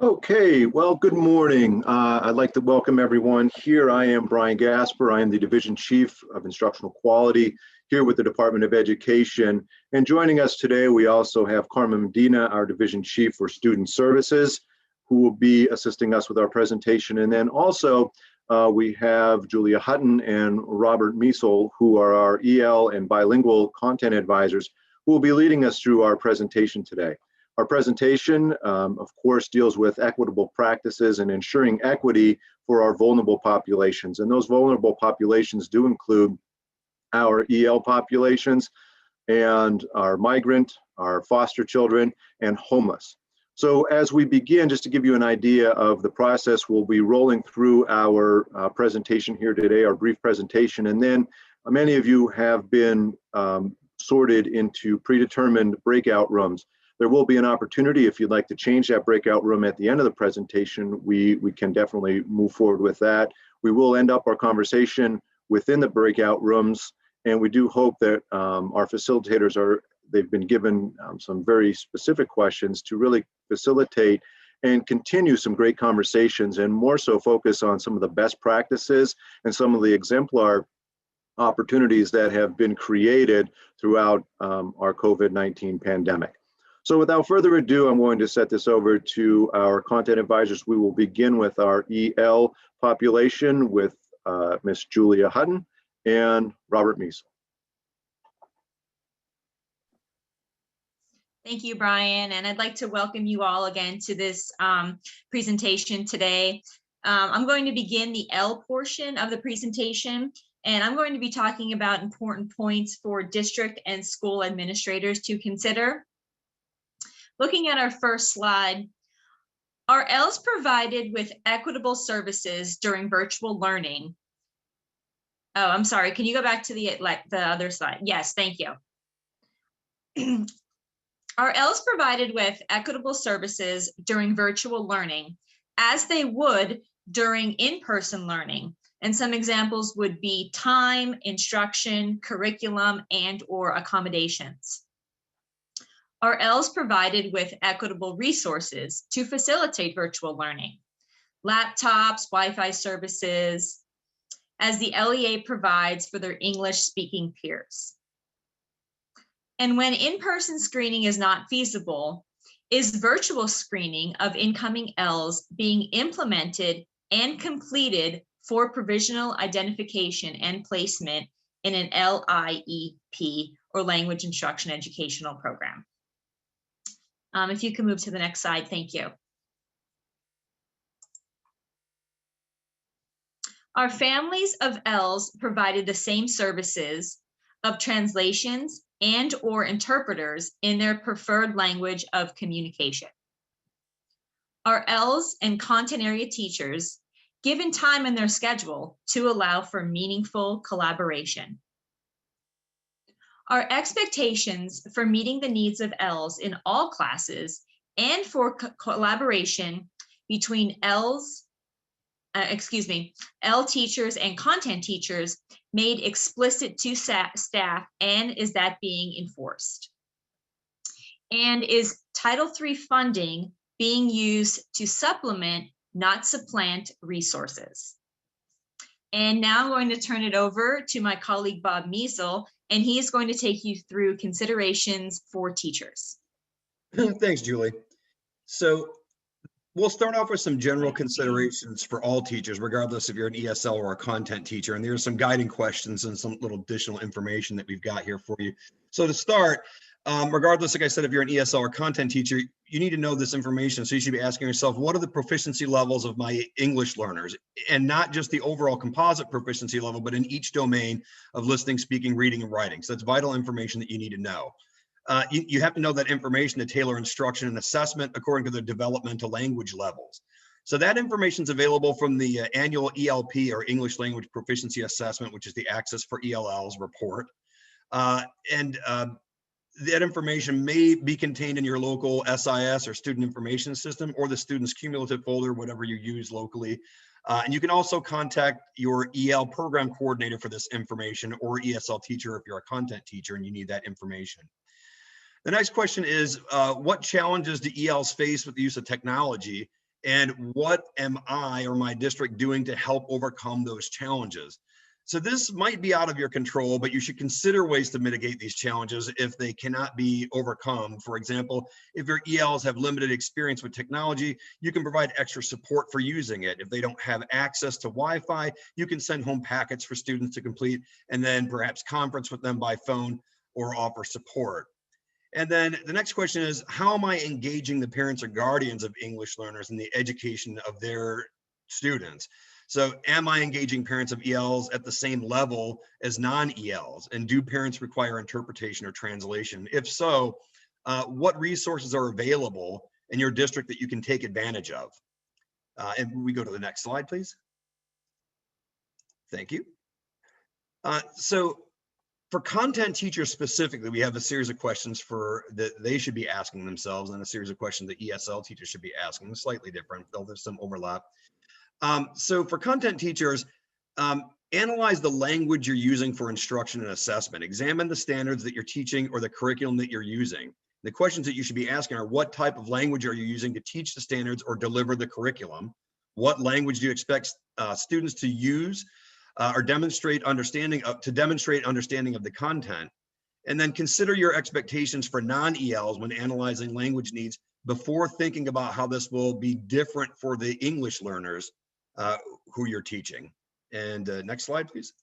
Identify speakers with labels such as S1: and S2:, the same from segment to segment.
S1: Okay, well, good morning. I'd like to welcome everyone. Here I am, Brian Gasper. I am the Division Chief of Instructional Quality here with the Department of Education. And joining us today, we also have Carmen Medina, our Division Chief for Student Services, who will be assisting us with our presentation. And then also, we have Julia Hutton and Robert Miesel, who are our EL and bilingual content advisors, who will be leading us through our presentation today. Our presentation, of course, deals with equitable practices and ensuring equity for our vulnerable populations. And those vulnerable populations do include our EL populations and our migrant, our foster children, and homeless. So as we begin, just to give you an idea of the process, we'll be rolling through our presentation here today, our brief presentation, and then many of you have been sorted into predetermined breakout rooms. There will be an opportunity if you'd like to change that breakout room at the end of the presentation. We can definitely move forward with that. We will end up our conversation within the breakout rooms, and we do hope that our facilitators they've been given some very specific questions to really facilitate and continue some great conversations, and more so focus on some of the best practices and some of the exemplar opportunities that have been created throughout our COVID-19 pandemic. So without further ado, I'm going to set this over to our content advisors. We will begin with our EL population with Ms. Julia Hutton and Robert Miesel.
S2: Thank you, Brian, and I'd like to welcome you all again to this presentation today. I'm going to begin the L portion of the presentation, and I'm going to be talking about important points for district and school administrators to consider. Looking at our first slide, are ELs provided with equitable services during virtual learning? Oh, I'm sorry, can you go back to the other slide? Yes, thank you. Are ELs provided with equitable services during virtual learning as they would during in-person learning? And some examples would be time, instruction, curriculum, and/or accommodations. Are ELs provided with equitable resources to facilitate virtual learning? Laptops, Wi-Fi services, as the LEA provides for their English-speaking peers. And when in-person screening is not feasible, is virtual screening of incoming ELs being implemented and completed for provisional identification and placement in an LIEP or language instruction educational program? If you can move to the next slide, thank you. Are families of ELs provided the same services of translations and/or interpreters in their preferred language of communication? Are ELs and content area teachers given time in their schedule to allow for meaningful collaboration? Are expectations for meeting the needs of ELs in all classes and for collaboration between EL teachers and content teachers made explicit to staff, and is that being enforced? And is Title III funding being used to supplement, not supplant, resources? And now I'm going to turn it over to my colleague, Bob Miesel, and he is going to take you through considerations for teachers.
S3: Thanks, Julie. So we'll start off with some general considerations for all teachers, regardless if you're an ESL or a content teacher. And there's some guiding questions and some little additional information that we've got here for you. So to start, regardless, like I said, if you're an ESL or content teacher, you need to know this information. So you should be asking yourself, what are the proficiency levels of my English learners? And not just the overall composite proficiency level, but in each domain of listening, speaking, reading, and writing. So that's vital information that you need to know. You have to know that information to tailor instruction and assessment according to the developmental language levels. So that information is available from the annual ELP or English Language Proficiency Assessment, which is the Access for ELLs report. That information may be contained in your local SIS or student information system or the student's cumulative folder, whatever you use locally. And you can also contact your EL program coordinator for this information, or ESL teacher if you're a content teacher and you need that information. The next question is, what challenges do ELs face with the use of technology, And what am I or my district doing to help overcome those challenges? So this might be out of your control, but you should consider ways to mitigate these challenges if they cannot be overcome. For example, if your ELs have limited experience with technology, you can provide extra support for using it. If they don't have access to Wi-Fi, you can send home packets for students to complete, and then perhaps conference with them by phone or offer support. And then the next question is, how am I engaging the parents or guardians of English learners in the education of their students? So am I engaging parents of ELs at the same level as non-ELs? And do parents require interpretation or translation? If so, what resources are available in your district that you can take advantage of? And we go to the next slide, please. Thank you. So for content teachers specifically, we have a series of questions that they should be asking themselves, and a series of questions that ESL teachers should be asking, slightly different, though there's some overlap. So for content teachers, analyze the language you're using for instruction and assessment. Examine the standards that you're teaching or the curriculum that you're using. The questions that you should be asking are, what type of language are you using to teach the standards or deliver the curriculum? What language do you expect students to use or demonstrate understanding of the content? And then consider your expectations for non-ELs when analyzing language needs before thinking about how this will be different for the English learners who you're teaching. And next slide, please.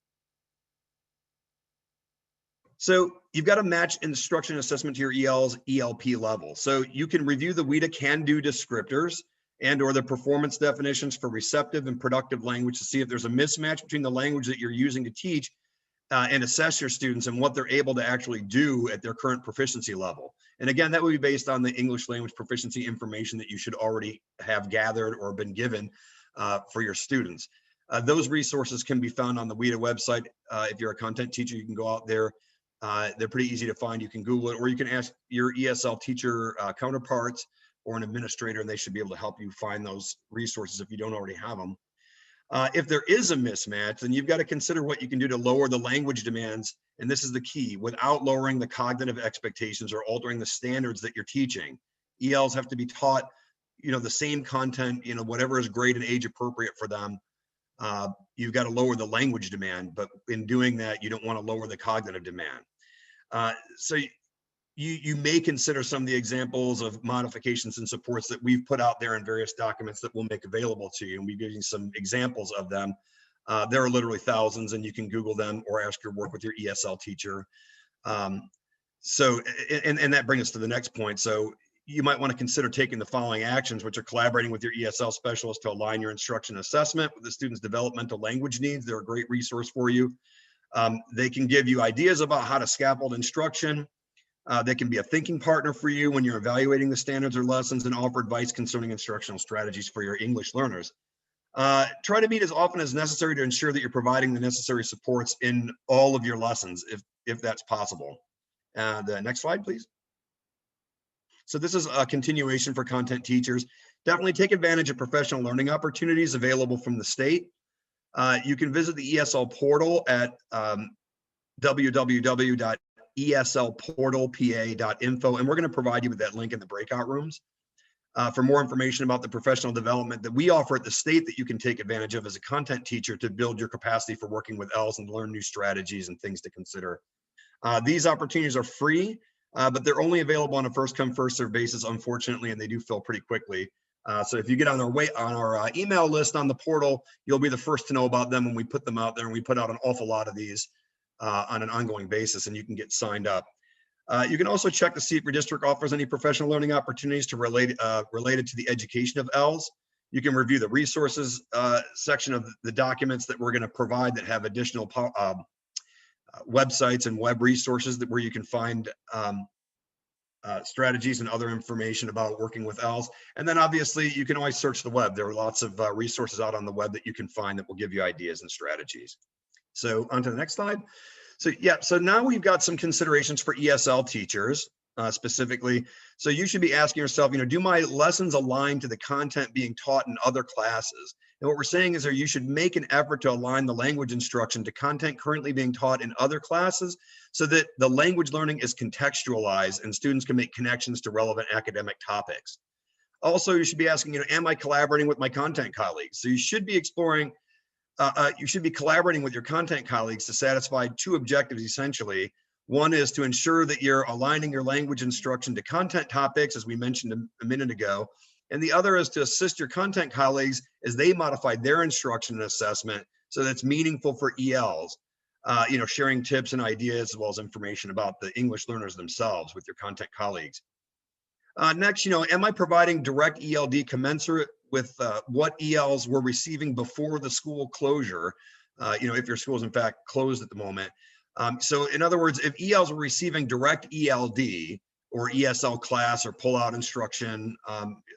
S3: So you've got to match instruction and assessment to your EL's ELP level. So you can review the WIDA can-do descriptors and or the performance definitions for receptive and productive language to see if there's a mismatch between the language that you're using to teach and assess your students and what they're able to actually do at their current proficiency level. And again, that would be based on the English language proficiency information that you should already have gathered or been given for your students. Those resources can be found on the WIDA website. If you're a content teacher, you can go out there. They're pretty easy to find. You can Google it, or you can ask your ESL teacher counterparts or an administrator, and they should be able to help you find those resources if you don't already have them. If there is a mismatch, then you've got to consider what you can do to lower the language demands, and this is the key, without lowering the cognitive expectations or altering the standards that you're teaching. ELs have to be taught, the same content, whatever is grade and age appropriate for them. You've got to lower the language demand, but in doing that, you don't want to lower the cognitive demand. So you may consider some of the examples of modifications and supports that we've put out there in various documents that we'll make available to you. And we give you some examples of them. There are literally thousands, and you can Google them or ask your work with your ESL teacher. And that brings us to the next point. So you might want to consider taking the following actions, which are collaborating with your ESL specialist to align your instruction assessment with the student's developmental language needs. They're a great resource for you. They can give you ideas about how to scaffold instruction. They can be a thinking partner for you when you're evaluating the standards or lessons, and offer advice concerning instructional strategies for your English learners. Try to meet as often as necessary to ensure that you're providing the necessary supports in all of your lessons, if that's possible. The next slide, please. So this is a continuation for content teachers. Definitely take advantage of professional learning opportunities available from the state. You can visit the ESL portal at www.eslportalpa.info, and we're going to provide you with that link in the breakout rooms for more information about the professional development that we offer at the state that you can take advantage of as a content teacher to build your capacity for working with ELs and learn new strategies and things to consider. These opportunities are free, but they're only available on a first-come, first-served basis, unfortunately, and they do fill pretty quickly. So if you get on our email list on the portal, you'll be the first to know about them when we put them out there, and we put out an awful lot of these on an ongoing basis, and you can get signed up. You can also check to see if your district offers any professional learning opportunities related to the education of ELs. You can review the resources section of the documents that we're going to provide that have additional websites and web resources where you can find strategies and other information about working with ELs. And then obviously you can always search the web. There are lots of resources out on the web that you can find that will give you ideas and strategies. So on to the next slide. So now we've got some considerations for ESL teachers specifically. So you should be asking yourself, do my lessons align to the content being taught in other classes? And what we're saying is that you should make an effort to align the language instruction to content currently being taught in other classes so that the language learning is contextualized and students can make connections to relevant academic topics. Also, you should be asking, am I collaborating with my content colleagues? So you should be exploring, you should be collaborating with your content colleagues to satisfy two objectives, essentially. One is to ensure that you're aligning your language instruction to content topics, as we mentioned a minute ago. And the other is to assist your content colleagues as they modify their instruction and assessment so that's meaningful for ELs. Sharing tips and ideas as well as information about the English learners themselves with your content colleagues. Next, am I providing direct ELD commensurate with what ELs were receiving before the school closure? If your school is in fact closed at the moment. So in other words, if ELs were receiving direct ELD or ESL class or pull-out instruction,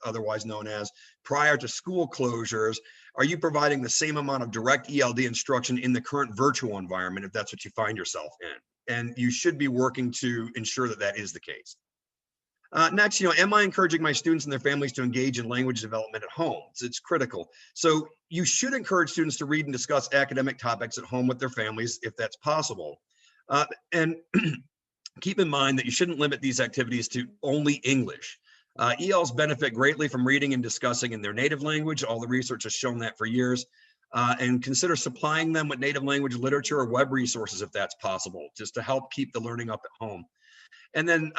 S3: otherwise known as, prior to school closures, are you providing the same amount of direct ELD instruction in the current virtual environment if that's what you find yourself in? And you should be working to ensure that that is the case. Next, am I encouraging my students and their families to engage in language development at home? It's critical. So you should encourage students to read and discuss academic topics at home with their families if that's possible. And keep in mind that you shouldn't limit these activities to only English. ELs benefit greatly from reading and discussing in their native language. All the research has shown that for years. And consider supplying them with native language literature or web resources if that's possible, just to help keep the learning up at home. And then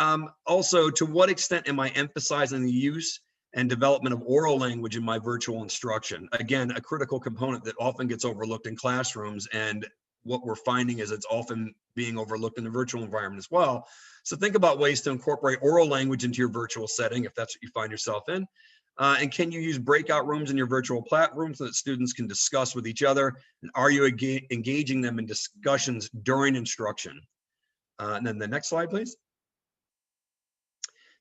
S3: also, to what extent am I emphasizing the use and development of oral language in my virtual instruction? Again, a critical component that often gets overlooked in classrooms, and what we're finding is it's often being overlooked in the virtual environment as well. So think about ways to incorporate oral language into your virtual setting if that's what you find yourself in. And can you use breakout rooms in your virtual platform so that students can discuss with each other? And are you engaging them in discussions during instruction? And then the next slide, please.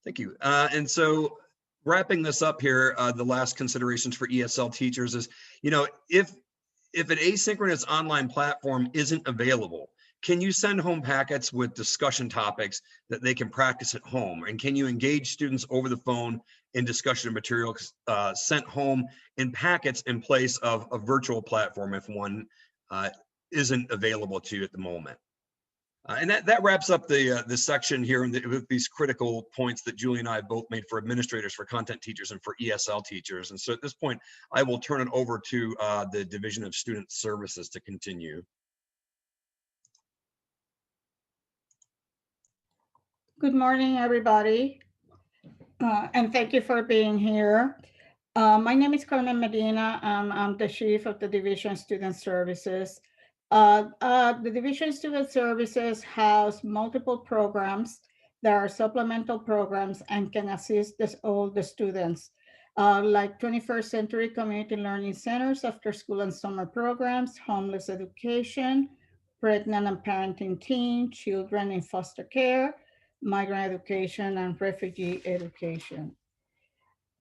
S3: Thank you. And so wrapping this up here, the last considerations for ESL teachers is, if an asynchronous online platform isn't available, can you send home packets with discussion topics that they can practice at home? And can you engage students over the phone in discussion of materials sent home in packets in place of a virtual platform if one isn't available to you at the moment? And that wraps up the section here with these critical points that Julie and I both made for administrators, for content teachers, and for ESL teachers. And so at this point, I will turn it over to the Division of Student Services to continue.
S4: Good morning, everybody, and thank you for being here. My name is Carmen Medina. I'm the Chief of the Division of Student Services. The Division of Student Services has multiple programs. There are supplemental programs and can assist all the students, like 21st Century Community Learning Centers, after school and summer programs, homeless education, pregnant and parenting teen, children in foster care, migrant education, and refugee education.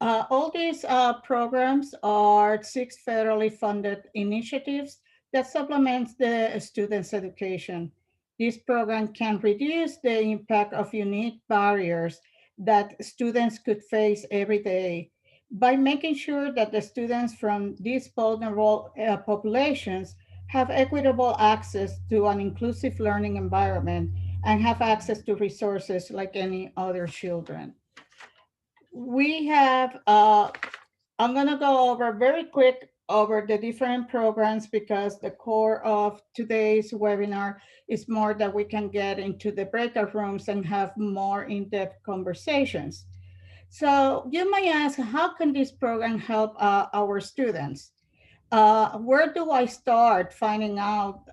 S4: All these programs are 6 federally funded initiatives that supplements the students' education. This program can reduce the impact of unique barriers that students could face every day by making sure that the students from these vulnerable populations have equitable access to an inclusive learning environment and have access to resources like any other children. We have, I'm gonna go over very quick over the different programs because the core of today's webinar is more that we can get into the breakout rooms and have more in-depth conversations. So you may ask, how can this program help our students? Where do I start finding out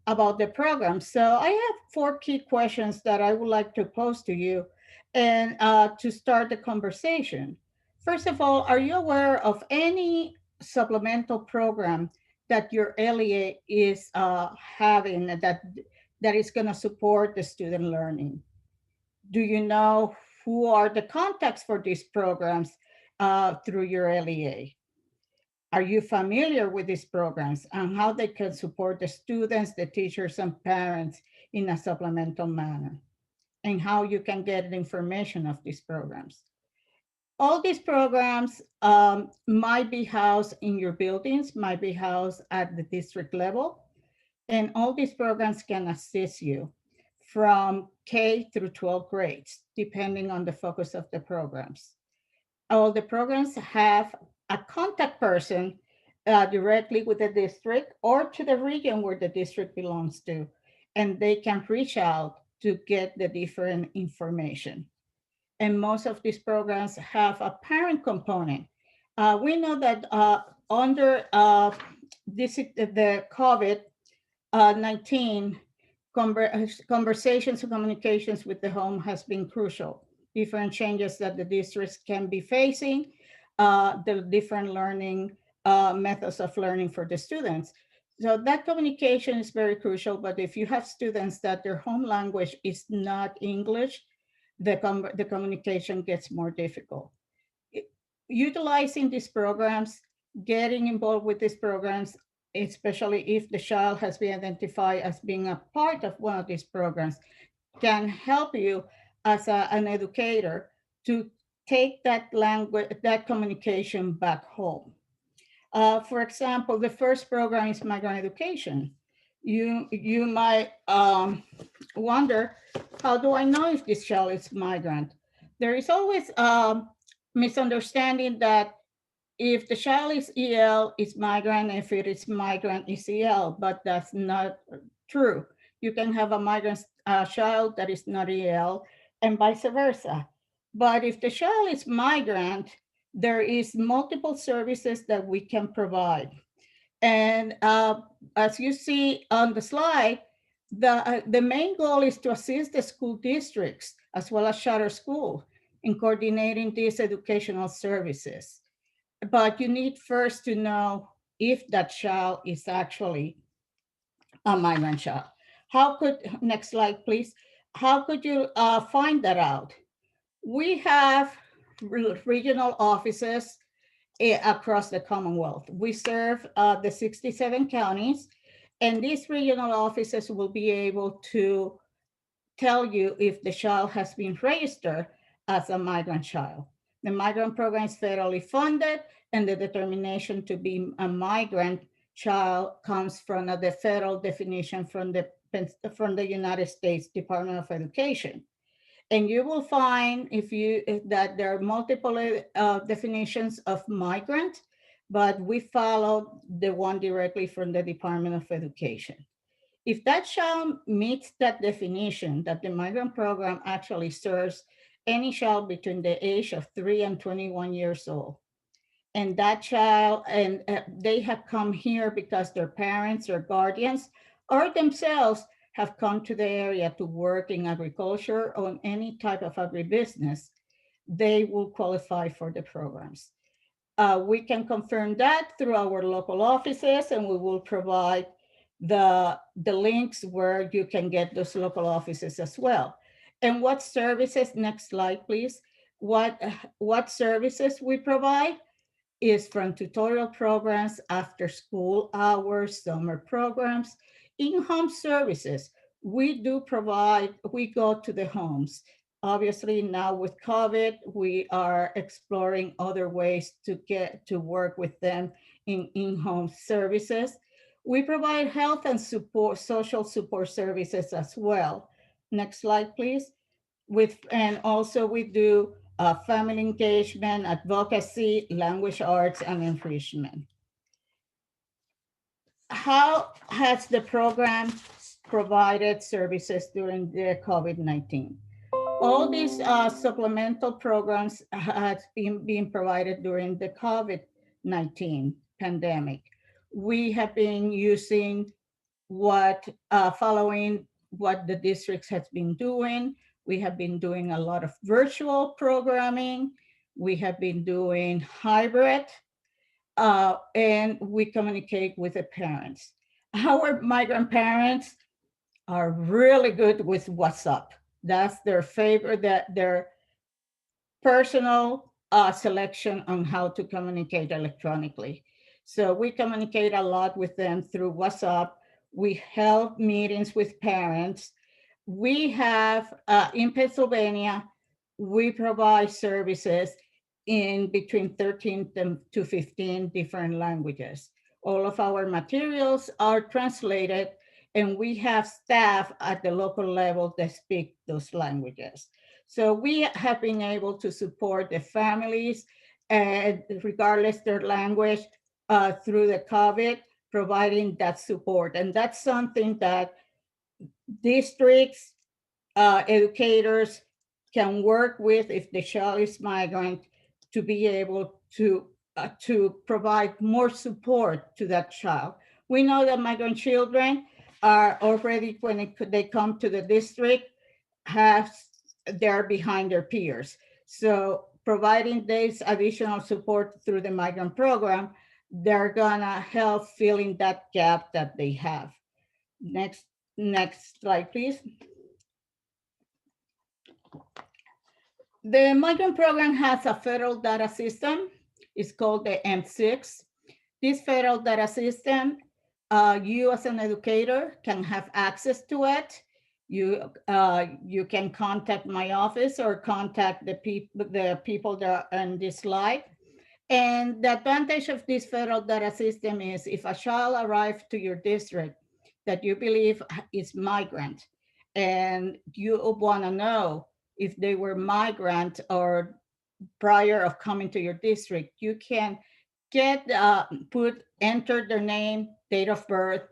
S4: about the program? So I have 4 key questions that I would like to pose to you and to start the conversation. First of all, are you aware of any supplemental program that your LEA is having that is going to support the student learning? Do you know who are the contacts for these programs through your LEA? Are you familiar with these programs and how they can support the students, the teachers, and parents in a supplemental manner? And how you can get information of these programs? All these programs might be housed in your buildings, might be housed at the district level, and all these programs can assist you from K through 12 grades, depending on the focus of the programs. All the programs have a contact person directly with the district or to the region where the district belongs to, and they can reach out to get the different information. And most of these programs have a parent component. We know that under the COVID-19, conversations and communications with the home has been crucial. Different changes that the districts can be facing, the different learning methods of learning for the students. So that communication is very crucial, but if you have students that their home language is not English, the communication gets more difficult. Utilizing these programs, getting involved with these programs, especially if the child has been identified as being a part of one of these programs, can help you as an educator to take that language, that communication back home. For example, the first program is Migrant Education. You might wonder, how do I know if this child is migrant? There is always a misunderstanding that if the child is EL, it's migrant. If it is migrant, it's EL, but that's not true. You can have a migrant child that is not EL and vice versa. But if the child is migrant, there is multiple services that we can provide. And as you see on the slide, the main goal is to assist the school districts as well as charter school in coordinating these educational services. But you need first to know if that child is actually a migrant child. How could, next slide, please. How could you find that out? We have regional offices across the Commonwealth. We serve the 67 counties, and these regional offices will be able to tell you if the child has been registered as a migrant child. The migrant program is federally funded, and the determination to be a migrant child comes from the federal definition from the United States Department of Education. And you will find that there are multiple definitions of migrant, but we follow the one directly from the Department of Education. If that child meets that definition, that the migrant program actually serves any child between the age of 3 and 21 years old, and that child, and they have come here because their parents or guardians or themselves have come to the area to work in agriculture or any type of agribusiness, they will qualify for the programs. We can confirm that through our local offices, and we will provide the links where you can get those local offices as well. And what services, next slide, please. What services we provide is from tutorial programs, after school hours, summer programs, in-home services. We do provide, we go to the homes. Obviously now with COVID, we are exploring other ways to get to work with them in-home services. We provide health and support, social support services as well. Next slide, please. And also we do family engagement, advocacy, language arts, and enrichment. How has the program provided services during the COVID-19? All these supplemental programs have been provided during the COVID-19 pandemic. We have been using following what the districts has been doing. We have been doing a lot of virtual programming. We have been doing hybrid, and we communicate with the parents. Our migrant parents are really good with WhatsApp. That's their favorite, their personal selection on how to communicate electronically. So we communicate a lot with them through WhatsApp. We held meetings with parents. We have, in Pennsylvania, we provide services in between 13 to 15 different languages. All of our materials are translated, and we have staff at the local level that speak those languages. So we have been able to support the families regardless their language, through the COVID, providing that support. And that's something that districts, educators can work with if the child is migrant to be able to provide more support to that child. We know that migrant children are already, when they come to the district, they're behind their peers. So providing this additional support through the migrant program, they're gonna help filling that gap that they have. Next slide, please. The migrant program has a federal data system. It's called the M6. This federal data system, you as an educator can have access to it. You can contact my office or contact the people that are in this slide. And the advantage of this federal data system is if a child arrives to your district that you believe is migrant, and you want to know if they were migrant or prior of coming to your district, you can get enter their name, date of birth,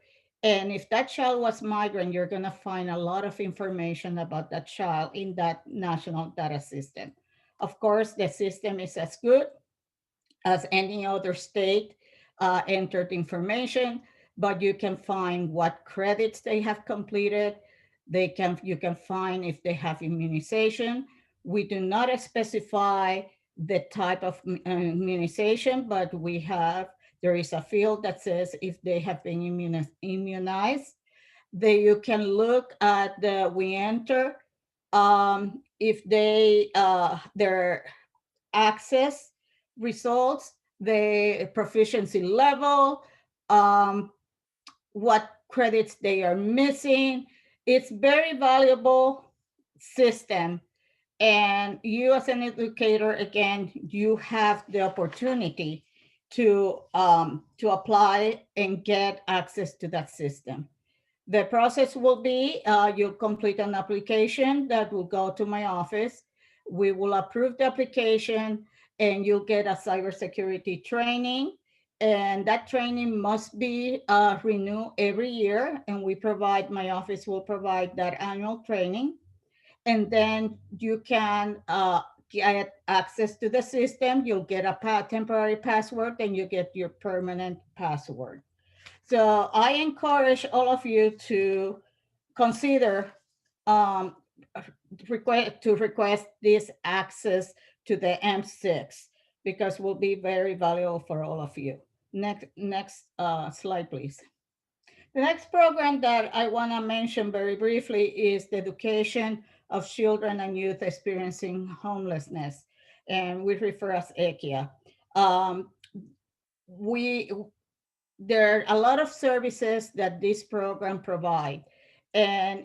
S4: and if that child was migrant, you're going to find a lot of information about that child in that national data system. Of course, the system is as good as any other state entered information, but you can find what credits they have completed. You can find if they have immunization. We do not specify the type of immunization, but there is a field that says if they have been immunized. You can look at we enter if their access results, the proficiency level, what credits they are missing. It's very valuable system. And you as an educator, again, you have the opportunity to apply and get access to that system. The process will be, you'll complete an application that will go to my office. We will approve the application and you'll get a cybersecurity training. And that training must be renewed every year. And my office will provide that annual training. And then you can get access to the system. You'll get a temporary password and you get your permanent password. So I encourage all of you to consider request this access to the M6 because will be very valuable for all of you. Next slide, please. The next program that I want to mention very briefly is the education of children and youth experiencing homelessness, and we refer as ECHIA. There are a lot of services that this program provide, and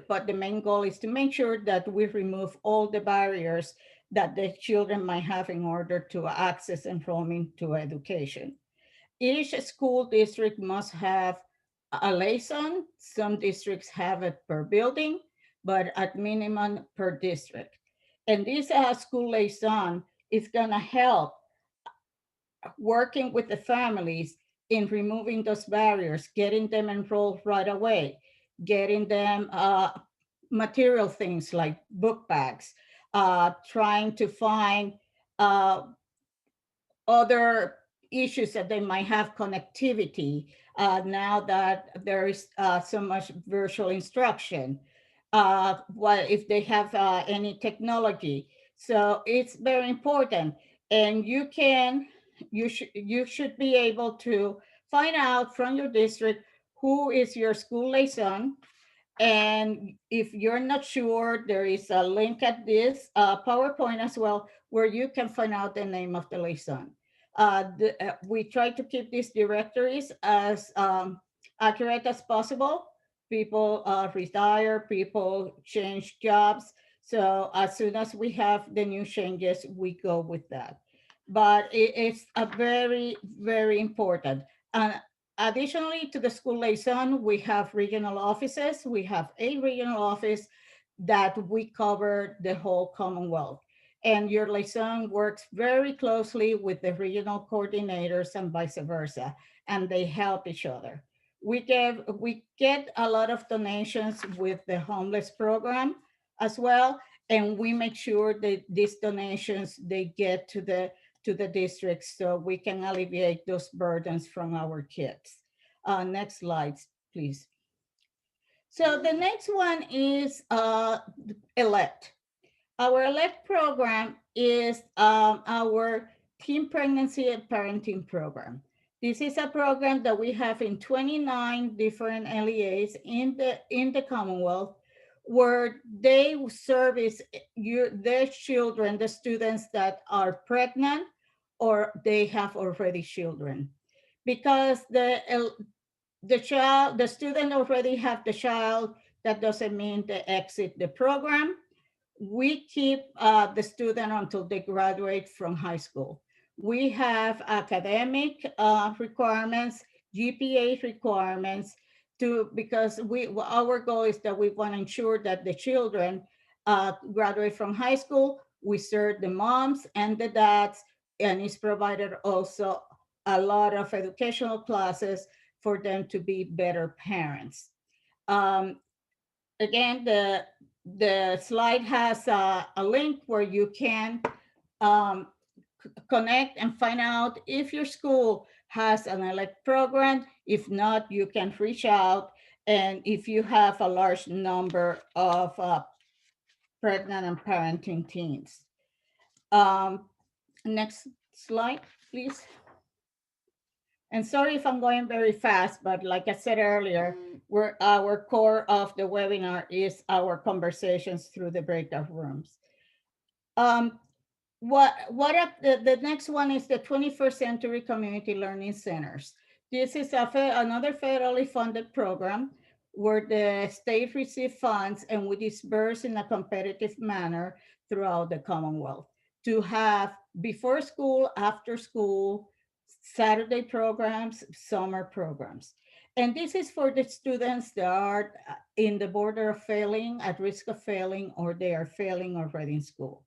S4: but the main goal is to make sure that we remove all the barriers that the children might have in order to access enrollment to education. Each school district must have a liaison. Some districts have it per building, but at minimum per district. And this school liaison is gonna help working with the families in removing those barriers, getting them enrolled right away, getting them material things like book bags, trying to find other issues that they might have connectivity now that there is so much virtual instruction. What if they have any technology? So it's very important. And you should be able to find out from your district who is your school liaison. And if you're not sure, there is a link at this PowerPoint as well, where you can find out the name of the liaison. We try to keep these directories as accurate as possible. People retire, people change jobs. So as soon as we have the new changes, we go with that. But it's a very, very important. Additionally to the school liaison, we have regional offices. We have a regional office that we cover the whole Commonwealth. and your liaison works very closely with the regional coordinators and vice versa, and they help each other. We get a lot of donations with the homeless program as well, and we make sure that these donations, they get to the districts so we can alleviate those burdens from our kids. Next slide, please. So the next one is ELECT. Our ELECT program is our teen pregnancy and parenting program. This is a program that we have in 29 different LEAs in the Commonwealth, where they service their children, the students that are pregnant or they have already children. Because the student already have the child, that doesn't mean they exit the program. We keep the student until they graduate from high school. We have academic requirements, GPA requirements, because our goal is that we want to ensure that the children graduate from high school. We serve the moms and the dads, and it's provided also a lot of educational classes for them to be better parents. Again, the slide has a link where you can connect and find out if your school has an ELECT program. If not, you can reach out. And if you have a large number of pregnant and parenting teens. Next slide, please. And sorry if I'm going very fast, but like I said earlier, our core of the webinar is our conversations through the breakout rooms. The next one is the 21st Century Community Learning Centers. This is another federally funded program where the state receives funds and we disperse in a competitive manner throughout the Commonwealth to have before school, after school, Saturday programs, summer programs. And this is for the students that are in the border of failing, at risk of failing, or they are failing already in school.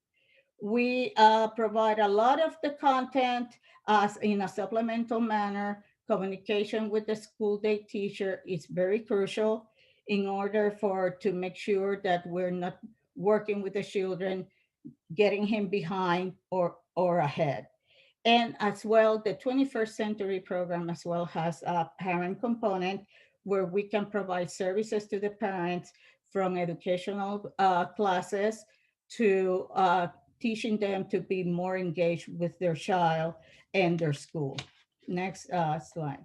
S4: We provide a lot of the content as in a supplemental manner. Communication with the school day teacher is very crucial in order to make sure that we're not working with the children, getting him behind or ahead. And as well, the 21st Century program as well has a parent component where we can provide services to the parents, from educational classes to teaching them to be more engaged with their child and their school. Next slide.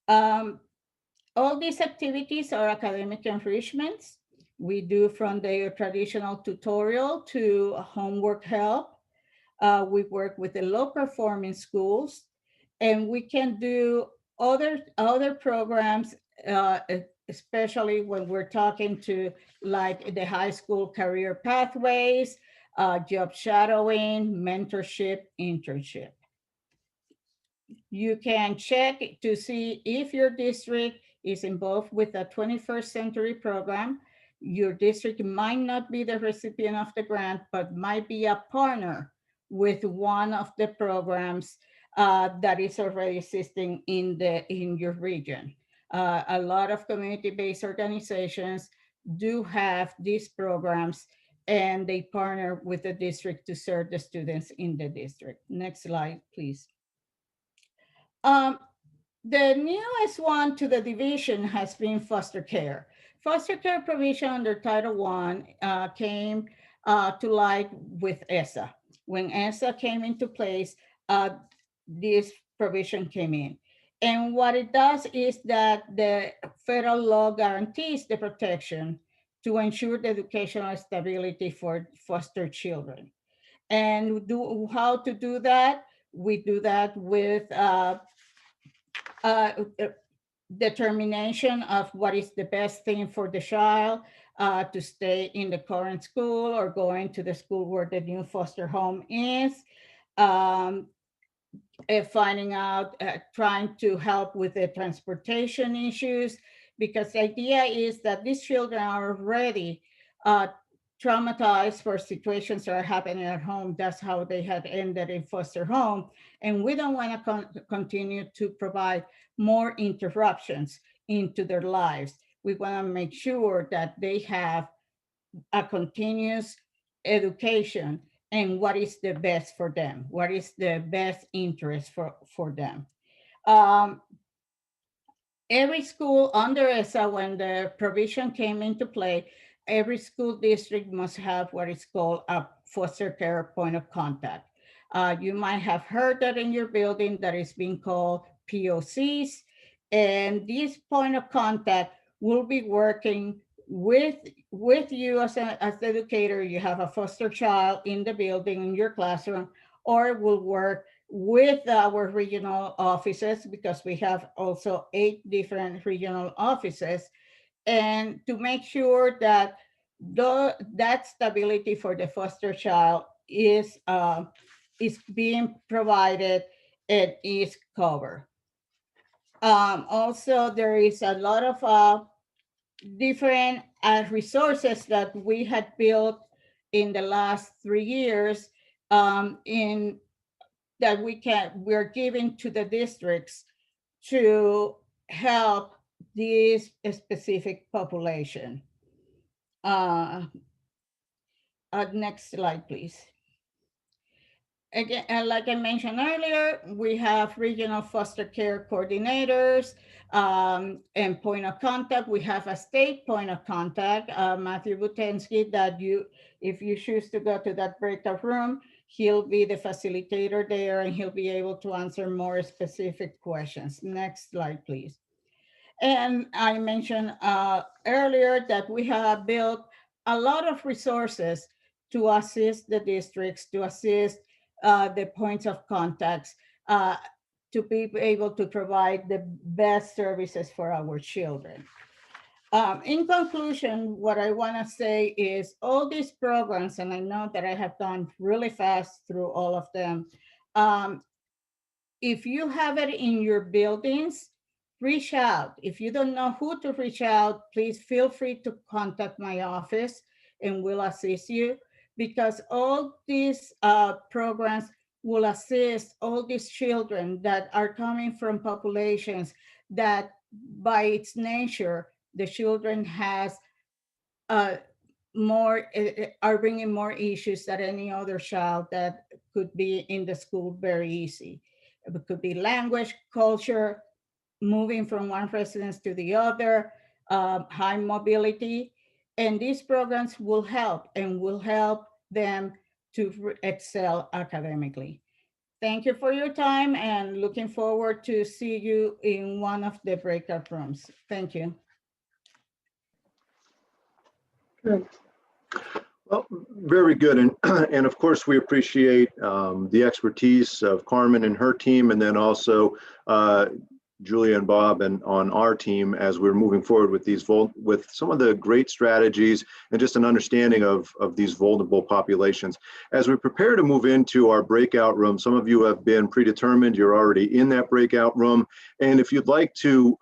S4: All these activities are academic enrichments. We do from the traditional tutorial to homework help. We work with the low performing schools, and we can do other programs, especially when we're talking to like the high school career pathways, job shadowing, mentorship, internship. You can check to see if your district is involved with a 21st Century program. Your district might not be the recipient of the grant, but might be a partner with one of the programs that is already existing in your region. A lot of community-based organizations do have these programs, and they partner with the district to serve the students in the district. Next slide, please. The newest one to the division has been foster care. Foster care provision under Title I came to light with ESA. When ESA came into place, this provision came in. And what it does is that the federal law guarantees the protection to ensure the educational stability for foster children. And how to do that? We do that with determination of what is the best thing for the child, to stay in the current school or going to the school where the new foster home is, finding out, trying to help with the transportation issues, because the idea is that these children are ready traumatized for situations that are happening at home. That's how they had ended in foster home. And we don't want to continue to provide more interruptions into their lives. We want to make sure that they have a continuous education and what is the best for them, what is the best interest for them. Every school under Esl, when the provision came into play, every school district must have what is called a foster care point of contact. You might have heard that in your building that is being called POCs. And this point of contact will be working with you as the educator. You have a foster child in the building, in your classroom, or will work with our regional offices, because we have also 8 different regional offices, and to make sure that that stability for the foster child is being provided and is covered. Also, there is a lot of different resources that we had built in the last 3 years that we're giving to the districts to help this specific population. Next slide, please. Again, like I mentioned earlier, we have regional foster care coordinators and point of contact. We have a state point of contact, Matthew Butensky, that if you choose to go to that breakout room, he'll be the facilitator there and he'll be able to answer more specific questions. Next slide, please. And I mentioned earlier that we have built a lot of resources to assist the districts, to assist the points of contacts, to be able to provide the best services for our children. In conclusion, what I want to say is all these programs, and I know that I have gone really fast through all of them. If you have it in your buildings, reach out. If you don't know who to reach out, please feel free to contact my office and we'll assist you, because all these programs will assist all these children that are coming from populations that by its nature, the children has are bringing more issues than any other child that could be in the school very easy. It could be language, culture, moving from one residence to the other, high mobility. And these programs will help them to excel academically. Thank you for your time and looking forward to see you in one of the breakout rooms. Thank you.
S1: Good. Well, very good. And of course, we appreciate the expertise of Carmen and her team, and then also Julia and Bob and on our team as we're moving forward with some of the great strategies and just an understanding of these vulnerable populations. As we prepare to move into our breakout room, some of you have been predetermined, you're already in that breakout room. And if you'd like to,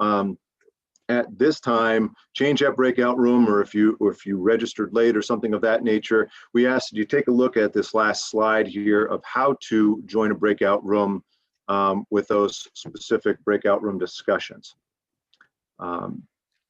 S1: at this time, change that breakout room, or if you registered late or something of that nature, we ask that you take a look at this last slide here of how to join a breakout room with those specific breakout room discussions.